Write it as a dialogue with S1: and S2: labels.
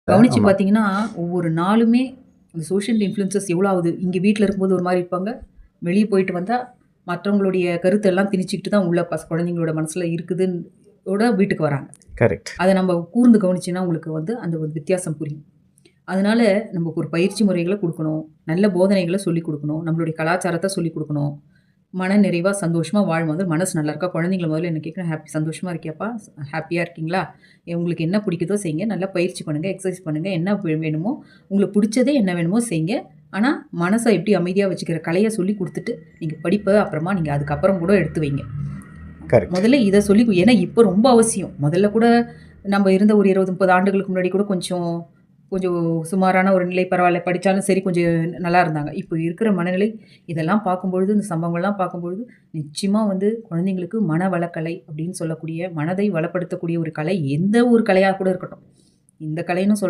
S1: கவனிச்சு
S2: ஆமா.
S1: பார்த்தீங்கன்னா, ஒவ்வொரு நாளுமே இந்த சோஷியல் இன்ஃப்ளூயன்சஸ் எவ்வளோ ஆகுது. இங்க வீட்ல இருக்கும்போது ஒரு மாரி இருப்பாங்க. வெளிய போயிட்டு வந்தா, மற்றவங்களுடைய கருத்தெல்லாம் திணிச்சுக்கிட்டு தான் உள்ள குழந்தைங்களோட மனசுல இருக்குதுன்னு ஓட வீட்டுக்கு வராங்க.
S2: கரெக்ட்.
S1: அத நம்ம கூர்ந்து கவனிச்சோன்னா, உங்களுக்கு வந்து அந்த ஒரு வித்தியாசம் புரியும். அதனால நமக்கு ஒரு பயிற்சி முறைகள குடுக்கணும். நல்ல போதனைகள சொல்லிக் குடுக்கணும். நம்மளுடைய கலாச்சாரத்த சொல்லிக் குடுக்கணும். மன நிறைவா, சந்தோஷமா வாழும்போது மனசு நல்லா இருக்கா? குழந்தைங்கள முதல்ல என்ன கேட்கணும், சந்தோஷமா இருக்கியாப்பா? ஹேப்பியா இருக்கீங்களா? உங்களுக்கு என்ன பிடிக்குதோ செய்யுங்க. நல்லா பயிற்சி பண்ணுங்க. எக்சர்சைஸ் பண்ணுங்க. என்ன வேணுமோ, உங்களுக்கு பிடிச்சதே என்ன வேணுமோ செய்யுங்க. ஆனா, மனச எப்படி அமைதியா வச்சுக்கிற கலைய சொல்லிக் குடுத்துட்டு, நீங்க படிப்ப அப்புறமா நீங்க அதுக்கப்புறம் கூட எடுத்து வைங்க.
S2: கரெக்ட்.
S1: முதல்ல இத ஏன்னா இப்ப ரொம்ப அவசியம். முதல்ல கூட நம்ம இருந்த ஒரு 20, 30 ஆண்டுகளுக்கு முன்னாடி கூட கொஞ்சம் கொஞ்சம் சுமாரான ஒரு நிலை பரவால்ல. படிச்சாலும் சரி கொஞ்சம் நல்லா இருந்தாங்க. இப்போ இருக்கிற மனநிலை இதெல்லாம் பார்க்கும்பொழுது, இந்த சம்பவங்கள்லாம் பார்க்கும்பொழுது, நிச்சயமா வந்து குழந்தைங்களுக்கு மனவளக்கலை அப்படின்னு சொல்லக்கூடிய, மனதை வளப்படுத்தக்கூடிய ஒரு கலை, எந்த ஒரு கலையா கூட இருக்கட்டும். இந்த கலைன்னு சொல்ல